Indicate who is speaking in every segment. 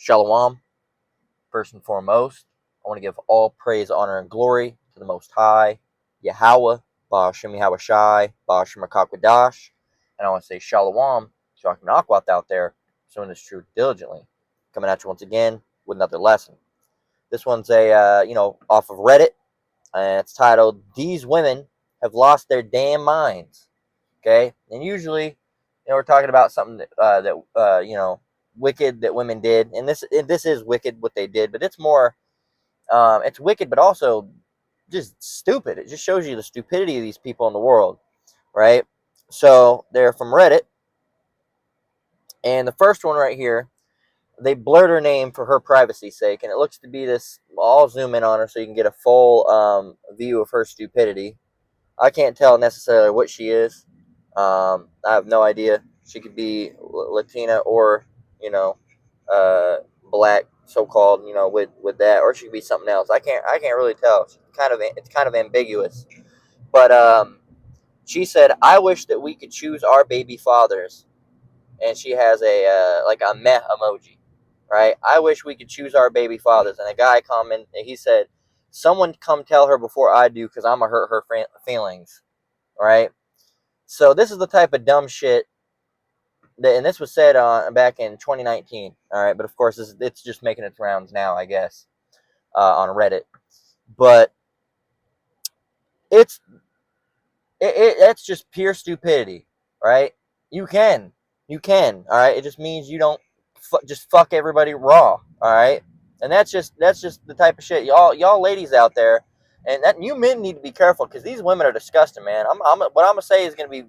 Speaker 1: Shalom. First and foremost, I want to give all praise, honor, and glory to the Most High, Yahweh, Ba'ashem Yahweh Shai, Ba'ashem Rakakwadash, and I want to say Shalom to Akhnakwat out there, pursuing this truth diligently. Coming at you once again with another lesson. This one's off of Reddit, and it's titled, These Women Have Lost Their Damn Minds. Okay? And usually, we're talking about something that wicked that women did, and this is wicked what they did, but it's more, it's wicked, but also just stupid. It just shows you the stupidity of these people in the world, right? So they're from Reddit, and the first one right here, they blurred her name for her privacy's sake, and it looks to be this. I'll zoom in on her so you can get a full view of her stupidity. I can't tell necessarily what she is. I have no idea. She could be Latina or, you know, black, so-called, with that, or she could be something else. I can't really tell. It's kind of ambiguous. But she said, "I wish that we could choose our baby fathers," and she has a like a meh emoji, right? I wish we could choose our baby fathers. And a guy commented, he said, "Someone come tell her before I do, because I'm gonna hurt her feelings." Right? So this is the type of dumb shit that, and this was said back in 2019. All right, but of course it's just making its rounds now, I guess, on Reddit. But it's that's just pure stupidity, right? You can, all right. It just means you don't just fuck everybody raw, all right. And that's just the type of shit y'all ladies out there, and that you men need to be careful, because these women are disgusting, man. What I'm gonna say is gonna be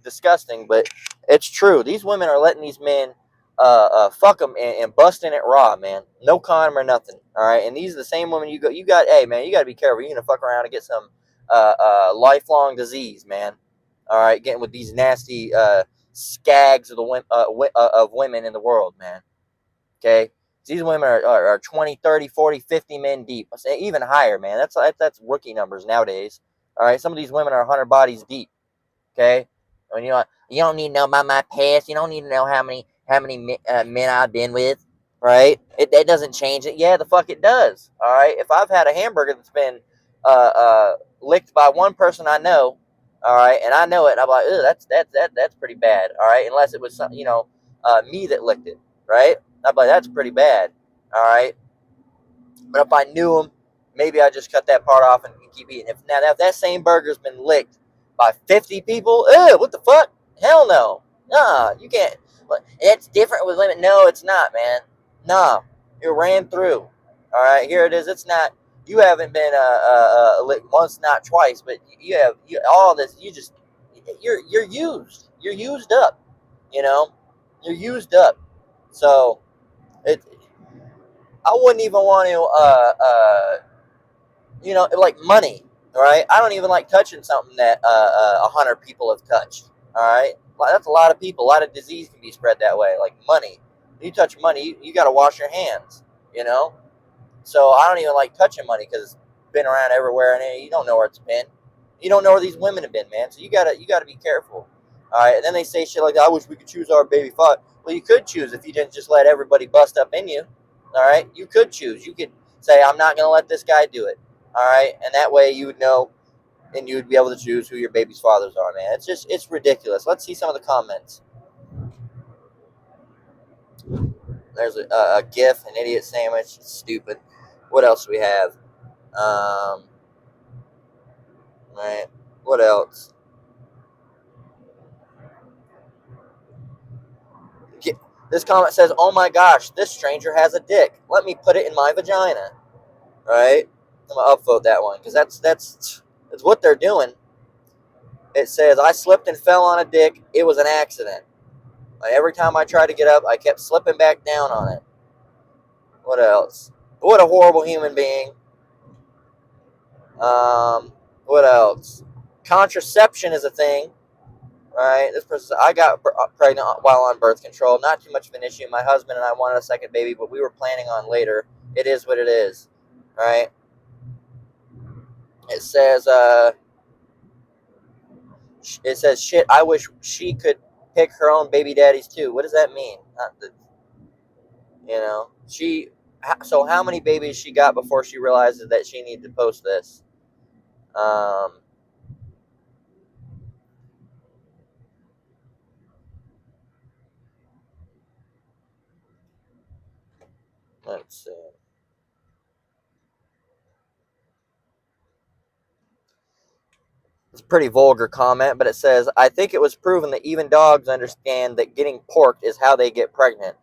Speaker 1: disgusting, but it's true. These women are letting these men fuck them and busting it raw, man. No condom or nothing, all right. And these are the same women hey man, you got to be careful. You're gonna fuck around and get some lifelong disease, man. All right, getting with these nasty skags of women in the world, man. Okay, these women are 20, 30, 40, 50 men deep, even higher, man. That's rookie numbers nowadays. All right, some of these women are 100 bodies deep. Okay, I mean, you don't need to know about my past. You don't need to know how many men I've been with. Right? It doesn't change it. Yeah, the fuck it does. All right. If I've had a hamburger that's been licked by one person I know, all right, and I know it, and I'm like, that's pretty bad. All right, unless it was me that licked it, right? I'm like, that's pretty bad. All right. But if I knew him, maybe I just cut that part off and keep eating. If that same burger's been licked by 50 people, what the fuck? Hell no. Nah, you can't. It's different with women. No, it's not, man. Nah, it ran through. All right, here it is. It's not. You haven't been licked once, not twice, but all this. You're used. You're used up. You know, you're used up. So it. I wouldn't even want to like money, all right? I don't even like touching something that 100 people have touched, all right? That's a lot of people. A lot of disease can be spread that way. Like money, you touch money, you got to wash your hands, you know. So I don't even like touching money, because it's been around everywhere, and you don't know where it's been. You don't know where these women have been, man. So you gotta be careful, all right? And then they say shit like, "I wish we could choose our baby father." Well, you could choose if you didn't just let everybody bust up in you, all right? You could choose. You could say, "I'm not gonna let this guy do it." All right, and that way you would know, and you would be able to choose who your baby's fathers are, man. It's ridiculous. Let's see some of the comments. There's a GIF, an idiot sandwich. It's stupid. What else do we have? Right. What else? This comment says, "Oh my gosh, this stranger has a dick. Let me put it in my vagina." Right. I'm gonna upvote that one, because that's what they're doing. It says, "I slipped and fell on a dick. It was an accident. Every time I tried to get up, I kept slipping back down on it." What else? What a horrible human being. What else? Contraception is a thing, right? This person said, "I got pregnant while on birth control. Not too much of an issue. My husband and I wanted a second baby, but we were planning on later. It is what it is," right? It says, "Shit, I wish she could pick her own baby daddies too." What does that mean? You know, so how many babies she got before she realizes that she needed to post this? Um, let's see. It's a pretty vulgar comment, but it says, I think it was proven that even dogs understand that getting porked is how they get pregnant.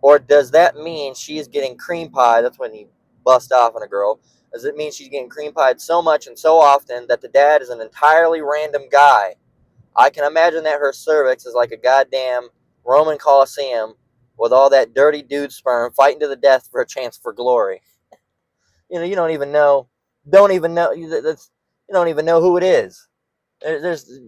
Speaker 1: Or does that mean she's getting cream pie? That's when you bust off on a girl. Does it mean she's getting cream pied so much and so often that the dad is an entirely random guy? I can imagine that her cervix is like a goddamn Roman Colosseum with all that dirty dude sperm fighting to the death for a chance for glory. You don't even know, that's, you don't even know who it is. There's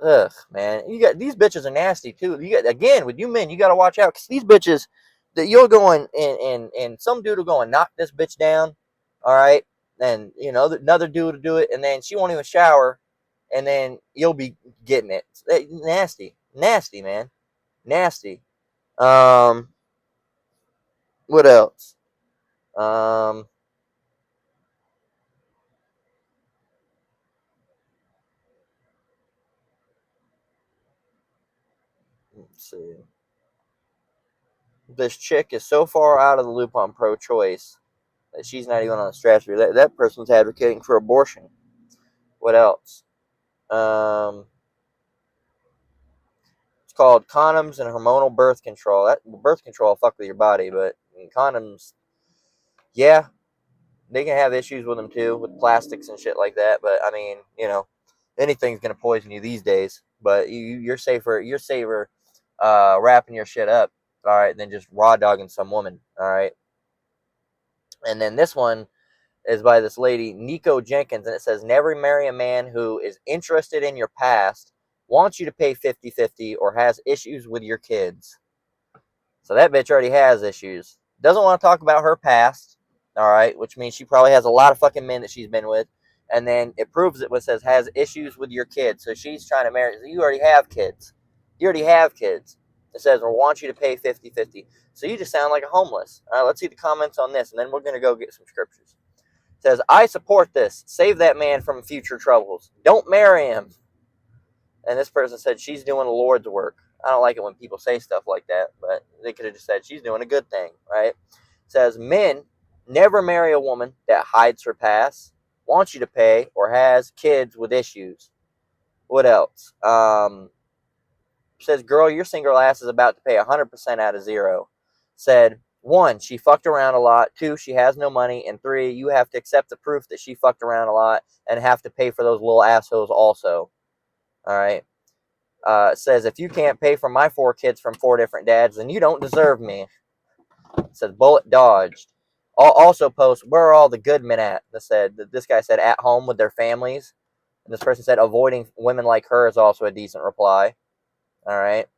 Speaker 1: ugh, man. You got these bitches are nasty too. You got again with you men, you got to watch out because these bitches that you'll go and some dude will go and knock this bitch down, all right, and another dude will do it, and then she won't even shower, and then you'll be getting it. Nasty, nasty, man, nasty. Um, what else? Um, let's see. This chick is so far out of the loop on pro-choice that she's not even on the stratosphere. That person's advocating for abortion. What else? Um, it's called condoms and hormonal birth control. That birth control fuck with your body, but condoms, yeah, they can have issues with them too, with plastics and shit like that. But I mean, anything's gonna poison you these days. But you're safer. You're safer wrapping your shit up, all right, than just raw dogging some woman, all right. And then this one is by this lady, Nico Jenkins, and it says, never marry a man who is interested in your past, wants you to pay 50-50, or has issues with your kids. So that bitch already has issues. Doesn't want to talk about her past, all right, which means she probably has a lot of fucking men that she's been with. And then it proves it when it says, has issues with your kids. So she's trying to marry. So you already have kids. You already have kids. It says, or wants you to pay 50-50. So you just sound like a homeless. All right, let's see the comments on this, and then we're going to go get some scriptures. Says, I support this. Save that man from future troubles. Don't marry him. And this person said she's doing the Lord's work. I don't like it when people say stuff like that, but they could have just said she's doing a good thing, right? Says, men never marry a woman that hides her past, wants you to pay, or has kids with issues. What else? Says, girl, your single ass is about to pay 100% out of zero. Said, one, she fucked around a lot. Two, she has no money. And three, you have to accept the proof that she fucked around a lot and have to pay for those little assholes also. All right. Says, if you can't pay for my 4 kids from 4 different dads, then you don't deserve me. Says, bullet dodged. Also post, where are all the good men at? This guy said, at home with their families. And this person said, avoiding women like her is also a decent reply. All right.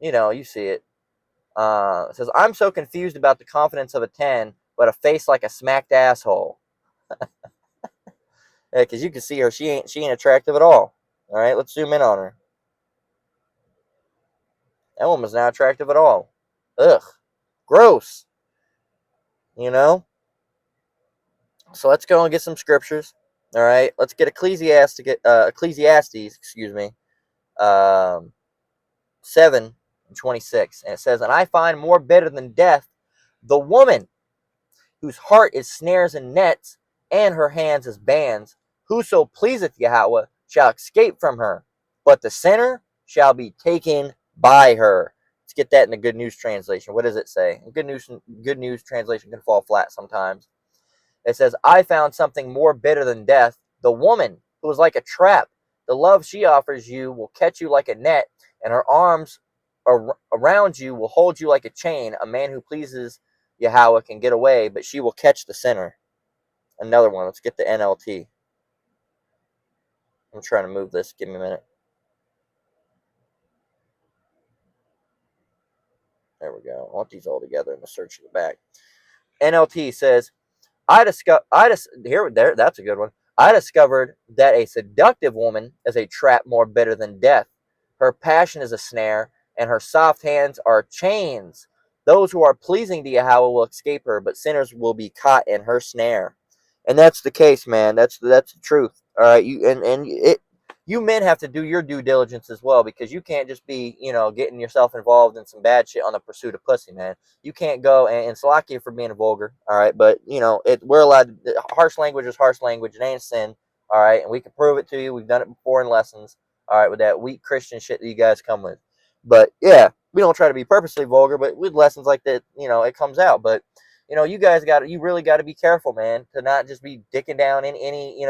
Speaker 1: You see it. It says, I'm so confused about the confidence of a 10, but a face like a smacked asshole. Yeah, because you can see her. She ain't attractive at all. All right, let's zoom in on her. That woman's not attractive at all. Ugh. Gross. You know? So let's go and get some scriptures. All right, let's get Ecclesiastes, excuse me, 7:26. And it says, and I find more bitter than death the woman whose heart is snares and nets, and her hands as bands. Whoso pleaseth Yahweh shall escape from her, but the sinner shall be taken by her. Let's get that in the Good News Translation. What does it say? Good News Translation can fall flat sometimes. It says, I found something more bitter than death, the woman who is like a trap. The love she offers you will catch you like a net, and her arms around you will hold you like a chain. A man who pleases Yahweh can get away, but she will catch the sinner. Another one. Let's get the NLT. I'm trying to move this. Give me a minute. There we go. I want these all together in the search in the back. NLT says, that's a good one. I discovered that a seductive woman is a trap more bitter than death. Her passion is a snare, and her soft hands are chains. Those who are pleasing to Yahweh will escape her, but sinners will be caught in her snare. And that's the case, man. That's the truth. All right, you men have to do your due diligence as well, because you can't just be, getting yourself involved in some bad shit on the pursuit of pussy, man. You can't go and Slovakia for being vulgar, all right, but we're allowed harsh language is harsh language. It ain't sin, all right, and we can prove it to you. We've done it before in lessons, all right, with that weak Christian shit that you guys come with. But yeah, we don't try to be purposely vulgar, but with lessons like that, it comes out. But you really got to be careful, man, to not just be dicking down in any,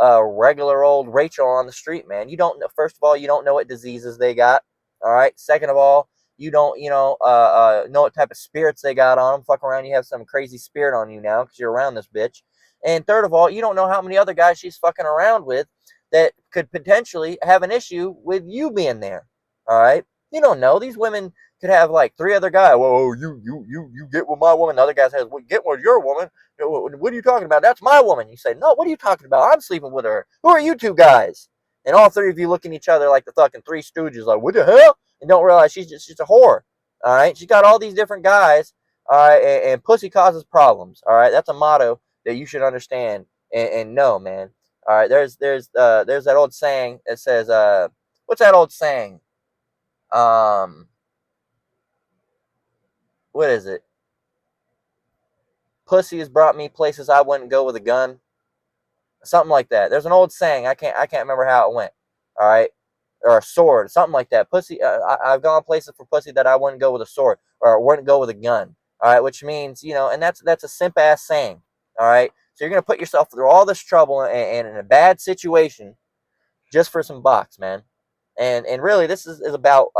Speaker 1: regular old Rachel on the street, man. You don't know, first of all, you don't know what diseases they got. All right. Second of all, you don't, know what type of spirits they got on them. Fuck around, you have some crazy spirit on you now because you're around this bitch. And third of all, you don't know how many other guys she's fucking around with that could potentially have an issue with you being there. All right. You don't know. These women could have like 3 other guys. Whoa, you get with my woman. The other guy says, well, get with your woman. What are you talking about? That's my woman. You say, no, what are you talking about? I'm sleeping with her. Who are you 2 guys? And all 3 of you look at each other like the fucking 3 stooges, like, what the hell? And don't realize she's a whore. All right. She's got all these different guys. All right. And pussy causes problems. All right. That's a motto that you should understand and know, man. All right. There's that old saying that says, what's that old saying? What is it? Pussy has brought me places I wouldn't go with a gun. Something like that. There's an old saying. I can't remember how it went. All right, or a sword, something like that. Pussy. I've gone places for pussy that I wouldn't go with a sword or wouldn't go with a gun. All right, which means and that's a simp ass saying. All right, so you're gonna put yourself through all this trouble and in a bad situation just for some box, man. And really, this is about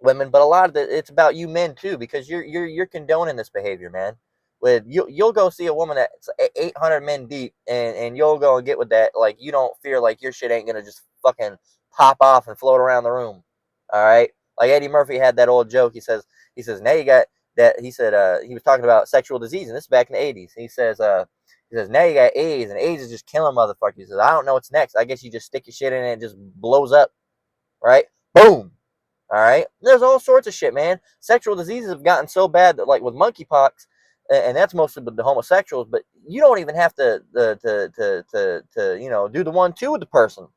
Speaker 1: women, but a lot of it's about you men too, because you're condoning this behavior, man. With you'll go see a woman that's 800 men deep, and you'll go and get with that, like you don't fear like your shit ain't gonna just fucking pop off and float around the room. All right, like Eddie Murphy had that old joke. He says now you got that. He said he was talking about sexual disease, and this is back in the 80s. He says now you got AIDS, and AIDS is just killing motherfuckers. He says I don't know what's next. I guess you just stick your shit in it and it just blows up, right? Boom. All right, there's all sorts of shit, man. Sexual diseases have gotten so bad that, like with monkeypox, and that's mostly with the homosexuals. But you don't even have to do the 1-2 with the person.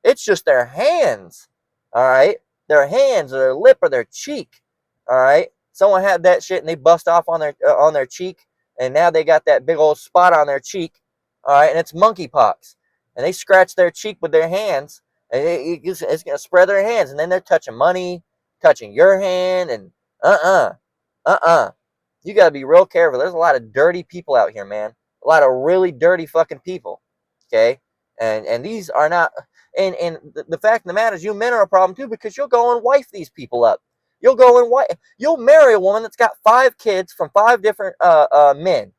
Speaker 1: It's just their hands. All right, their hands, or their lip, or their cheek. All right, someone had that shit and they bust off on their cheek, and now they got that big old spot on their cheek. All right, and it's monkeypox, and they scratch their cheek with their hands. And it's going to spread their hands, and then they're touching money, touching your hand, and you got to be real careful. There's a lot of dirty people out here, man. A lot of really dirty fucking people. Okay, and these are not. And the fact of the matter is, you men are a problem too, because you'll go and wife these people up. You'll marry a woman that's got 5 kids from 5 different men.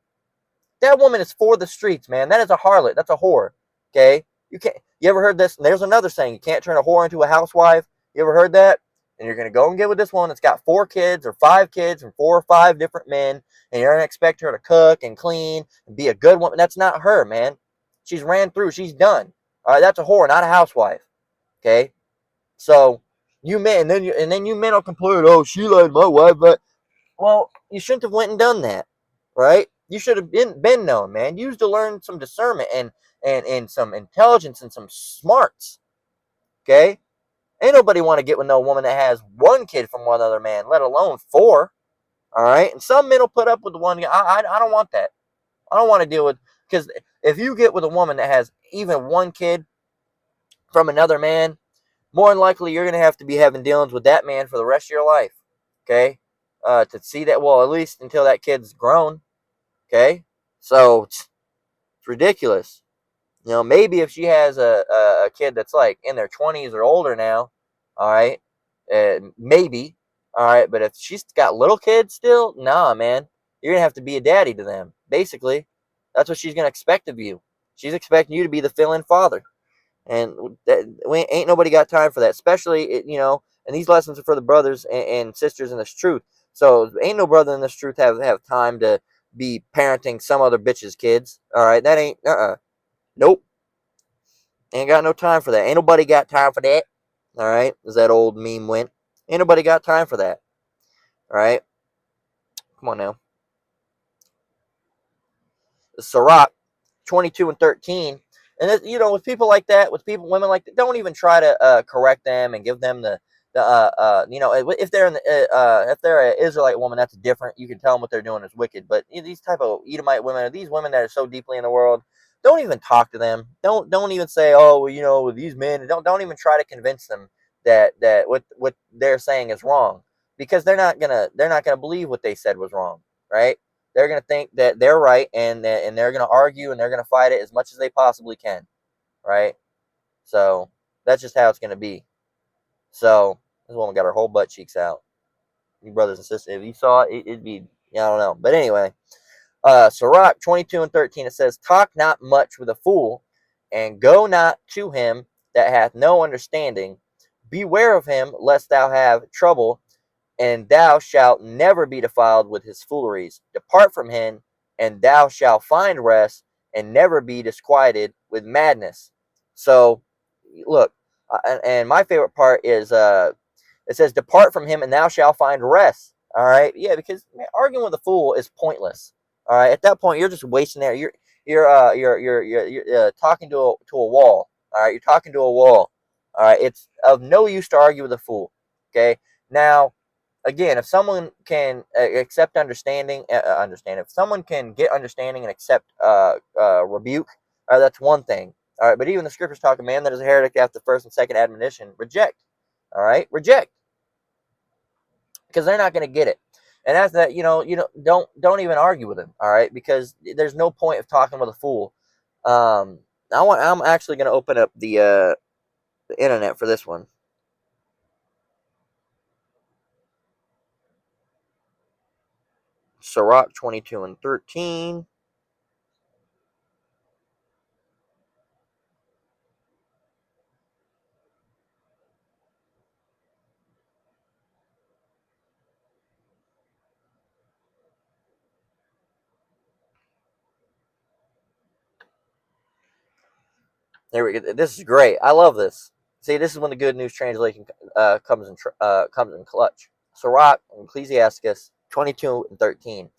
Speaker 1: That woman is for the streets, man. That is a harlot. That's a whore. Okay, you can't. You ever heard this? And there's another saying: you can't turn a whore into a housewife. You ever heard that? And you're gonna go and get with this one that's got 4 kids or 5 kids from 4 or 5 different men, and you're gonna expect her to cook and clean and be a good woman. That's not her, man. She's ran through. She's done. All right, that's a whore, not a housewife. Okay, so you men, and then you men will complain. Oh, she lied my wife, but well, you shouldn't have went and done that, right? You should have been known, man. You used to learn some discernment and some intelligence and some smarts. Okay, ain't nobody want to get with no woman that has 1 kid from one other man, let alone 4. All right, and some men will put up with the one. I don't want that. I don't want to deal with, because if you get with a woman that has even 1 kid from another man, more than likely you're gonna have to be having dealings with that man for the rest of your life. Okay, to see that, well, at least until that kid's grown. Okay, so it's ridiculous. Maybe if she has a kid that's like in their 20s or older now, all right, maybe, all right, but if she's got little kids still, nah, man, you're gonna have to be a daddy to them. Basically, that's what she's gonna expect of you. She's expecting you to be the fill-in father, and we ain't nobody got time for that. Especially, and these lessons are for the brothers and sisters in this truth. So ain't no brother in this truth have time to be parenting some other bitch's kids. All right, that ain't nope. Ain't got no time for that. Ain't nobody got time for that. All right, as that old meme went. Ain't nobody got time for that. All right, come on now. Sirach 22 and 13. And it, with people like that, with women like that, don't even try to correct them and give them if they're if they're an Israelite woman, that's different. You can tell them what they're doing is wicked. But these type of Edomite women, or these women that are so deeply in the world, don't even talk to them. Don't even say, oh, well, these men. Don't even try to convince them that what they're saying is wrong, because they're not gonna believe what they said was wrong, right? They're going to think that they're right, and they're going to argue, and they're going to fight it as much as they possibly can, right? So that's just how it's going to be. So this woman got her whole butt cheeks out. You brothers and sisters, if you saw it, it'd be, I don't know. But anyway, Sirach 22 and 13, it says, talk not much with a fool, and go not to him that hath no understanding. Beware of him, lest thou have trouble, and thou shalt never be defiled with his fooleries. Depart from him, and thou shalt find rest, and never be disquieted with madness. So, look, and my favorite part is it says, depart from him, and thou shalt find rest. All right, yeah, because arguing with a fool is pointless. All right, at that point, you're just wasting there. You're talking to a wall. All right, you're talking to a wall. All right, it's of no use to argue with a fool. Okay, now again, if someone can accept understanding, if someone can get understanding and accept rebuke, that's one thing. All right, but even the scriptures talk, a man that is a heretic after the first and second admonition, reject. All right, reject, because they're not going to get it. And that's that. Don't even argue with him. All right, because there's no point of talking with a fool. I'm actually going to open up the internet for this one. Sirach 22 and 13. There we go. This is great. I love this. See, this is when the Good News Translation comes in clutch. Sirach, Ecclesiasticus 22 and 13.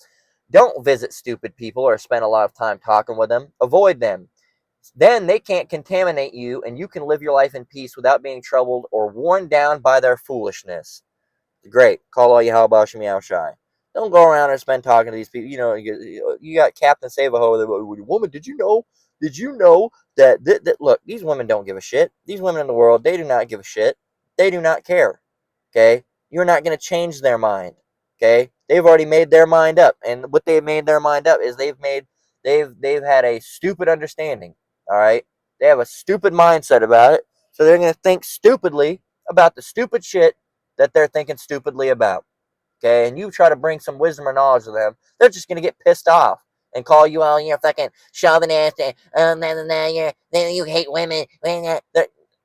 Speaker 1: Don't visit stupid people or spend a lot of time talking with them. Avoid them. Then they can't contaminate you, and you can live your life in peace without being troubled or worn down by their foolishness. Great. Call all you how about Shemiao Shy. Don't go around and spend talking to these people. You got Captain Save-A-Ho. Woman, did you know? Did you know that look, these women don't give a shit. These women in the world, they do not give a shit. They do not care. Okay? You're not going to change their mind. Okay? They've already made their mind up. And what they've made their mind up is they've had a stupid understanding. All right? They have a stupid mindset about it. So they're going to think stupidly about the stupid shit that they're thinking stupidly about. Okay, and you try to bring some wisdom or knowledge to them, they're just gonna get pissed off and call you out. You're fucking chauvinist. You hate women.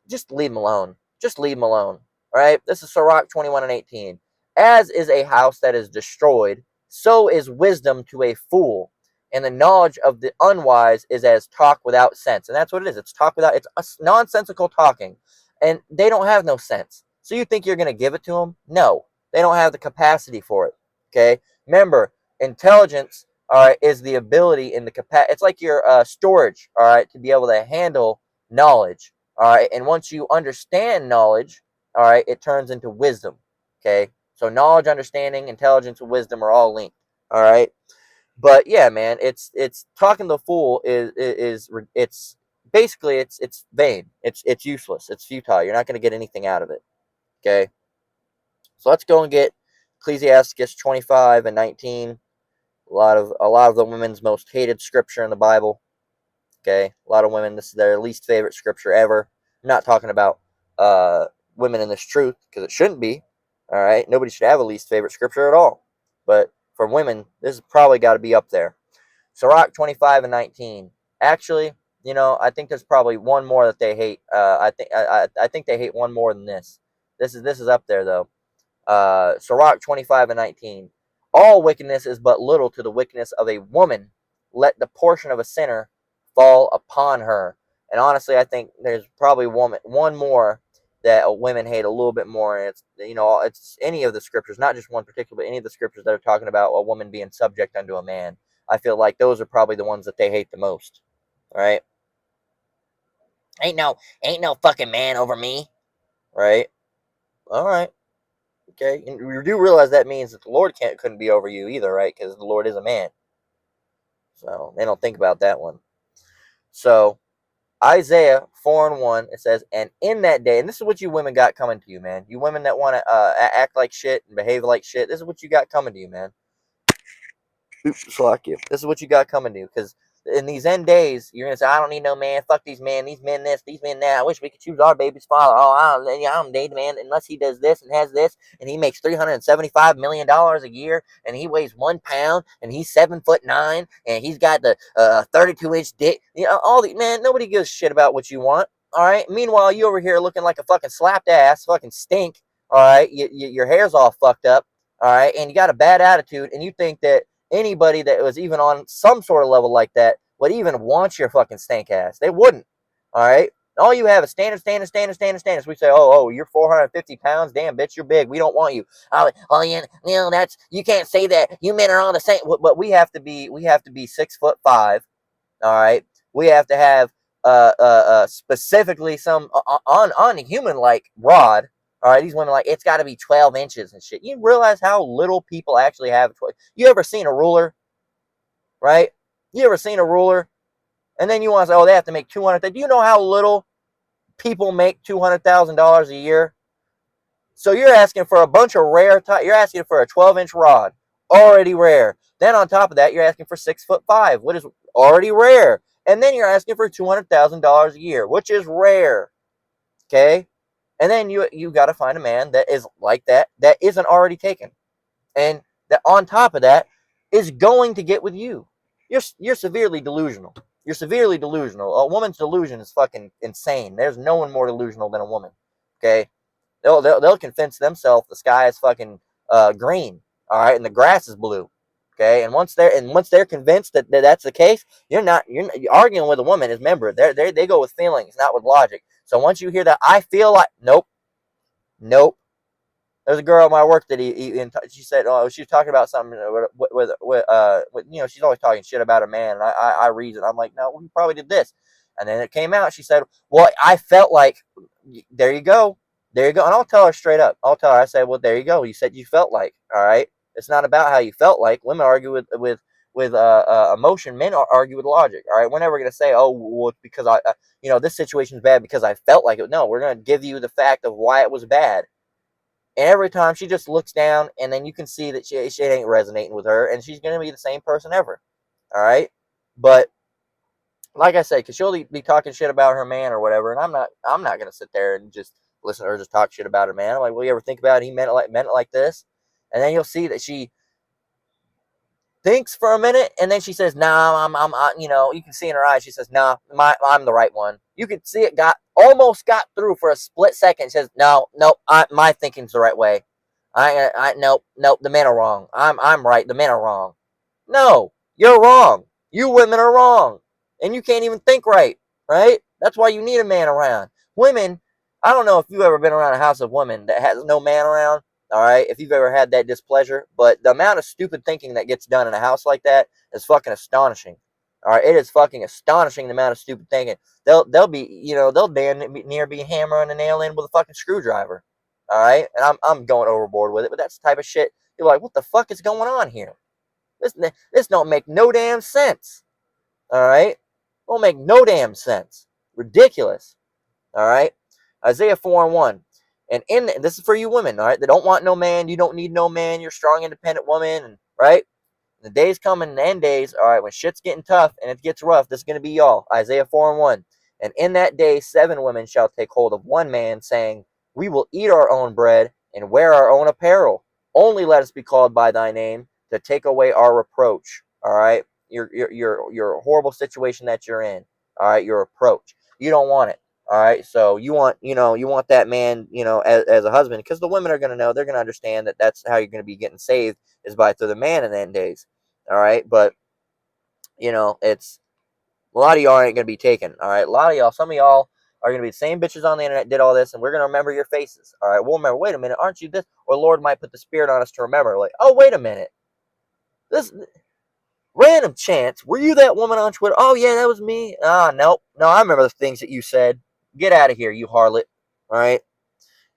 Speaker 1: Just leave them alone. Just leave them alone. All right. This is Sirach 21 and 18. As is a house that is destroyed, so is wisdom to a fool, and the knowledge of the unwise is as talk without sense. And that's what it is. It's talk without. It's nonsensical talking, and they don't have no sense. So you think you're gonna give it to them? No. They don't have the capacity for it. Okay. Remember, intelligence, all right, is the ability in the capacity. It's like your storage, all right, to be able to handle knowledge, all right. And once you understand knowledge, all right, it turns into wisdom. Okay. So knowledge, understanding, intelligence, and wisdom are all linked. All right. But yeah, man, it's talking to the fool is it's basically it's vain. It's useless. It's futile. You're not going to get anything out of it. Okay. So let's go and get Ecclesiasticus 25 and 19. A lot of the women's most hated scripture in the Bible. Okay, a lot of women, this is their least favorite scripture ever. I'm not talking about women in this truth, because it shouldn't be. All right, nobody should have a least favorite scripture at all. But for women, this has probably got to be up there. Sirach 25 and 19. Actually, I think there's probably one more that they hate. I think they hate one more than this. This is up there though. Sirach 25 and 19. All wickedness is but little to the wickedness of a woman. Let the portion of a sinner fall upon her. And honestly, I think there's probably one more that women hate a little bit more, and it's, it's any of the scriptures, not just one particular, but any of the scriptures that are talking about a woman being subject unto a man. I feel like those are probably the ones that they hate the most. Right? Ain't no fucking man over me. Right? All right. Okay. And you do realize that means that the Lord couldn't be over you either, right? Because the Lord is a man. So they don't think about that one. So Isaiah 4:1, it says, and in that day, and this is what you women got coming to you, man. You women that want to act like shit and behave like shit, this is what you got coming to you, man. Oops, slack you. This is what you got coming to you, because in these end days, you're gonna say, I don't need no man. Fuck these men this, these men that. I wish we could choose our baby's father. Oh, I don't date a man unless he does this and has this, and he makes $375 million a year, and he weighs 1 pound, and he's 7'9", and he's got the 32-inch dick. All the man. Nobody gives a shit about what you want. All right. Meanwhile, you over here looking like a fucking slapped ass, fucking stink. All right. Your hair's all fucked up. All right, and you got a bad attitude, and you think that anybody that was even on some sort of level like that would even want your fucking stank ass. They wouldn't. All right. All you have is standards. We say, oh, you're 450 pounds. Damn, bitch, you're big. We don't want you. That's, you can't say that. You men are all the same. But we have to be 6'5". All right. We have to have specifically some on human like broad. All right, these women like it's got to be 12 inches and shit. You realize how little people actually have? You ever seen a ruler? Right? You ever seen a ruler? And then you want to say, oh, they have to make 200. Do you know how little people make $200,000 a year? So you're asking for a bunch of rare. You're asking for a 12-inch rod, already rare. Then on top of that, you're asking for 6'5", what is already rare. And then you're asking for $200,000 a year, which is rare. Okay. And then you got to find a man that is like that isn't already taken, and that on top of that is going to get with you. You're severely delusional. You're severely delusional. A woman's delusion is fucking insane. There's no one more delusional than a woman. Okay, they'll convince themselves the sky is fucking green, all right, and the grass is blue. Okay, and once they're convinced that that's the case, you're arguing with a woman. Is, remember, they go with feelings, not with logic. So once you hear that, I feel like, nope. There's a girl at my work that she said, oh, she was talking about something with she's always talking shit about a man. And I read it. I'm like, no, we probably did this. And then it came out. She said, well, I felt like, there you go. And I'll tell her straight up. I said, well, there you go. You said you felt like, all right. It's not about how you felt like. Women argue with emotion. Men argue with logic. All right. We're never going to say, oh, well, it's because this situation is bad because I felt like it. No, we're going to give you the fact of why it was bad. And every time she just looks down, and then you can see that she ain't resonating with her, and she's going to be the same person ever. All right? But like I said, because she'll be talking shit about her man or whatever, and I'm not going to sit there and just listen to her just talk shit about her man. I'm like, well, you ever think about it? He meant it like this? And then you'll see that she thinks for a minute, and then she says, "No, you can see in her eyes. She says, "No, I'm the right one." You could see it almost got through for a split second. She says, "No, my thinking's the right way. Nope, the men are wrong. I'm right. The men are wrong. No, you're wrong. You women are wrong, and you can't even think right. Right? That's why you need a man around. Women, I don't know if you've ever been around a house of women that has no man around. All right, if you've ever had that displeasure, but the amount of stupid thinking that gets done in a house like that is fucking astonishing. All right, it is fucking astonishing the amount of stupid thinking. They'll be, they'll damn near be hammering a nail in with a fucking screwdriver. All right, and I'm going overboard with it, but that's the type of shit you're like, what the fuck is going on here? This don't make no damn sense. All right, don't make no damn sense. Ridiculous. All right, Isaiah 4:1. And this is for you women, all right? They don't want no man. You don't need no man. You're a strong, independent woman, and right? The days coming, the end days, all right, when shit's getting tough and it gets rough, this is going to be y'all. Isaiah 4:1. And in that day, 7 women shall take hold of one man, saying, we will eat our own bread and wear our own apparel. Only let us be called by thy name to take away our reproach. All right? Your horrible situation that you're in. All right? Your reproach. You don't want it. All right, so you want that man, as a husband, because the women are going to know, they're going to understand that that's how you're going to be getting saved is by through the man in the end days. All right, but it's a lot of y'all ain't going to be taken. All right, a lot of y'all, some of y'all are going to be the same bitches on the internet did all this, and we're going to remember your faces. All right, we'll remember, wait a minute, aren't you this? Or Lord might put the spirit on us to remember, like, oh, wait a minute. This random chance, were you that woman on Twitter? Oh, yeah, that was me. Nope. No, I remember the things that you said. Get out of here, you harlot. All right.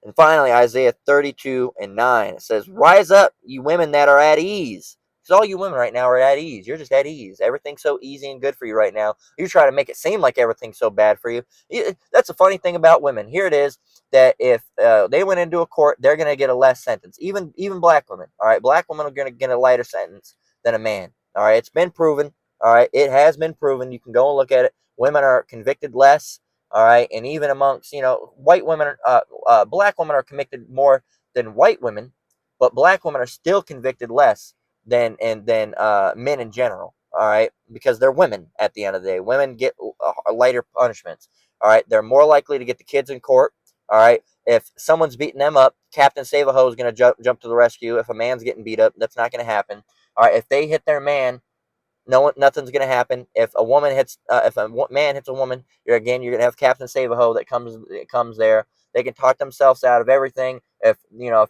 Speaker 1: And finally, Isaiah 32:9. It says, rise up, you women that are at ease. Because all you women right now are at ease. You're just at ease. Everything's so easy and good for you right now. You try to make it seem like everything's so bad for you. That's the funny thing about women. Here it is that if they went into a court, they're going to get a less sentence. Even black women. All right. Black women are going to get a lighter sentence than a man. All right. It's been proven. All right. It has been proven. You can go and look at it. Women are convicted less. All right, and even amongst white women, black women are convicted more than white women, but black women are still convicted less than men in general. All right, because they're women at the end of the day. Women get lighter punishments. All right, they're more likely to get the kids in court. All right, if someone's beating them up, Captain Save-A-Ho is going to jump to the rescue. If a man's getting beat up, that's not going to happen. All right, if they hit their man, nothing's gonna happen. If a man hits a woman, you're gonna have Captain Save-A-Ho that comes there. They can talk themselves out of everything. If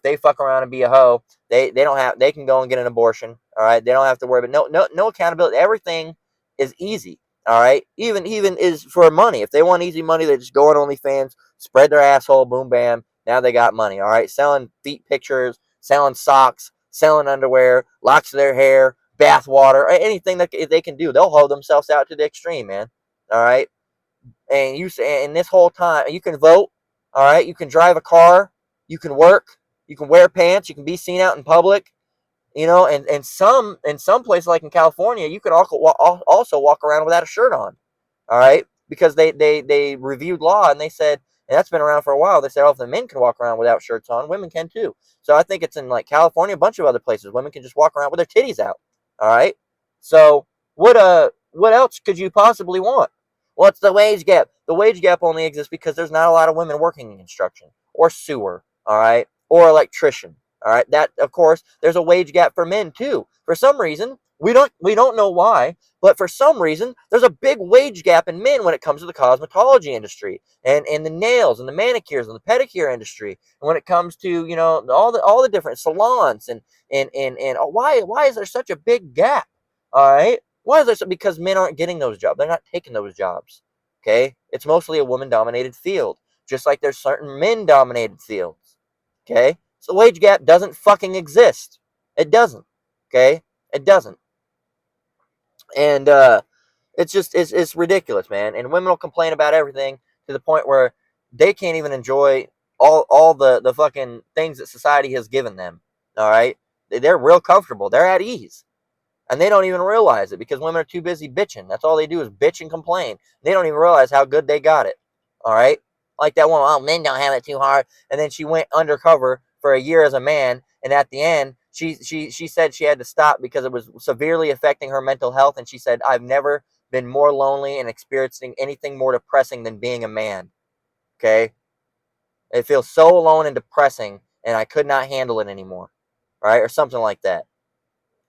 Speaker 1: they fuck around and be a hoe, they can go and get an abortion. All right, they don't have to worry. But no accountability. Everything is easy. All right, even is for money. If they want easy money, they just go on OnlyFans, spread their asshole, boom, bam. Now they got money. All right, selling feet pictures, selling socks, selling underwear, locks of their hair, bath water, anything that they can do. They'll hold themselves out to the extreme, man. All right. And this whole time, you can vote. All right. You can drive a car. You can work. You can wear pants. You can be seen out in public. And in some places, like in California, you can also walk around without a shirt on. All right. Because they reviewed law and they said, and that's been around for a while. They said, oh, if the men can walk around without shirts on, women can too. So I think it's in like California, a bunch of other places. Women can just walk around with their titties out. All right. So what else could you possibly want? What's the wage gap? The wage gap only exists because there's not a lot of women working in construction or sewer. All right. Or electrician. All right. That, of course, there's a wage gap for men too. For some reason, we don't know why, but for some reason, there's a big wage gap in men when it comes to the cosmetology industry and the nails and the manicures and the pedicure industry. And when it comes to all the different salons and why is there such a big gap? All right, why is there because men aren't getting those jobs? They're not taking those jobs. Okay, it's mostly a woman-dominated field, just like there's certain men-dominated fields. Okay, so the wage gap doesn't fucking exist. It doesn't. Okay, it doesn't. And it's ridiculous, man. And women will complain about everything to the point where they can't even enjoy all the fucking things that society has given them. All right, they're real comfortable. They're at ease, and they don't even realize it because women are too busy bitching. That's all they do is bitch and complain. They don't even realize how good they got it. All right, like that woman. Oh, men don't have it too hard. And then she went undercover for a year as a man, and at the end, she said she had to stop because it was severely affecting her mental health. And she said, I've never been more lonely and experiencing anything more depressing than being a man. Okay, it feels so alone and depressing, and I could not handle it anymore. Right, or something like that.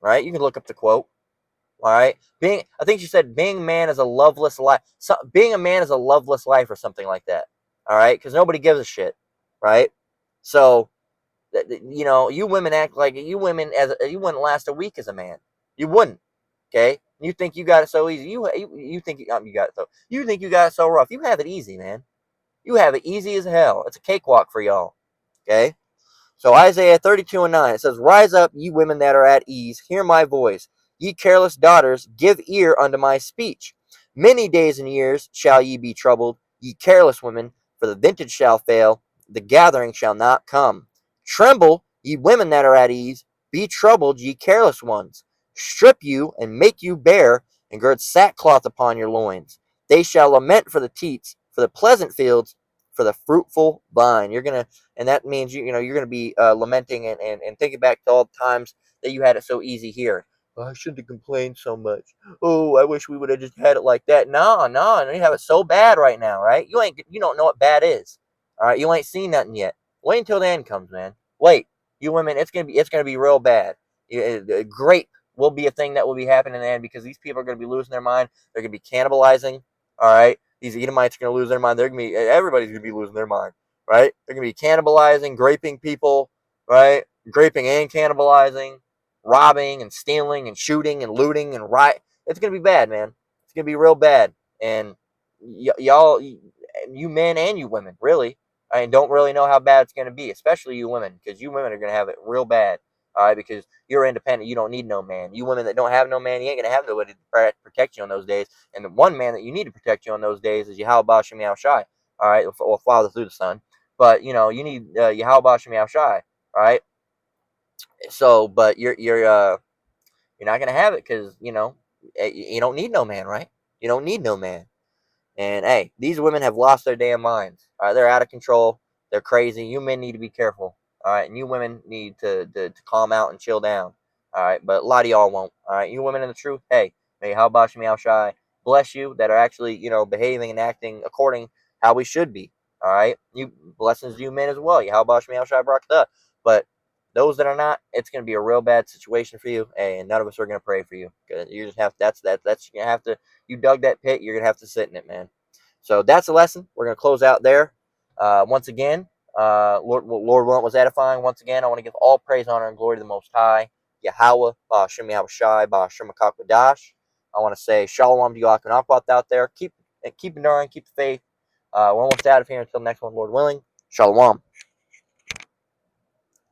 Speaker 1: Right, you can look up the quote. All right, I think she said being a man is a loveless life. Being a man is a loveless life, or something like that. All right, because nobody gives a shit. Right, so you women act like you wouldn't last a week as a man. You wouldn't. Okay, you think you got it so easy. You think you think you got it so rough. You have it easy, man. You have it easy as hell. It's a cakewalk for y'all. Okay. So Isaiah 32:9, it says, rise up, ye women that are at ease, hear my voice. Ye careless daughters, give ear unto my speech. Many days and years shall ye be troubled, ye careless women, for the vintage shall fail, the gathering shall not come. Tremble, ye women that are at ease, be troubled, ye careless ones. Strip you, and make you bare, and gird sackcloth upon your loins. They shall lament for the teats, for the pleasant fields, for the fruitful vine. And that means you're going to be lamenting and thinking back to all the times that you had it so easy here. Oh, I shouldn't have complained so much. Oh, I wish we would have just had it like that. No, you have it so bad right now, right? You don't know what bad is. All right, you ain't seen nothing yet. Wait until the end comes, man. Wait, you women, it's gonna be real bad. Grape will be a thing that will be happening in the end because these people are gonna be losing their mind. They're gonna be cannibalizing. All right, These Edomites are going to lose their mind. Everybody's going to be losing their mind, right? They're going to be cannibalizing, graping people, right? Graping and cannibalizing, robbing and stealing and shooting and looting and riot. It's going to be bad, man. It's going to be real bad. And y'all, you men and you women, really, I don't really know how bad it's going to be, especially you women, because you women are going to have it real bad. All right, because you're independent. You don't need no man. You women that don't have no man, you ain't going to have nobody to protect you on those days. And the one man that you need to protect you on those days is Yahweh Shem Shai. All right, or Father through the Son. But, you need Yahweh Shem Shai. All right. So, but you're not going to have it because, you don't need no man, right? You don't need no man. And hey, these women have lost their damn minds. All right, they're out of control. They're crazy. You men need to be careful. All right, and you women need to calm out and chill down. All right, but a lot of y'all won't. All right, you women in the truth, hey, may Halbash Meow Shai bless you that are actually, behaving and acting according how we should be. All right, you blessings to you men as well. You Halbash Meow Shai Brakta. But those that are not, it's going to be a real bad situation for you, and none of us are going to pray for you. You just have that's you're gonna have to. You dug that pit, you're gonna have to sit in it, man. So that's the lesson. We're going to close out there. Once again, Lord willing was edifying. Once again, I want to give all praise, honor, and glory to the Most High, Yahweh, Ba'ashem Yahushai, Ba'ashem Akakwadash. I want to say shalom to you Akwat out there. Keep enduring, keep the faith. We're almost out of here until next one, Lord willing. Shalom.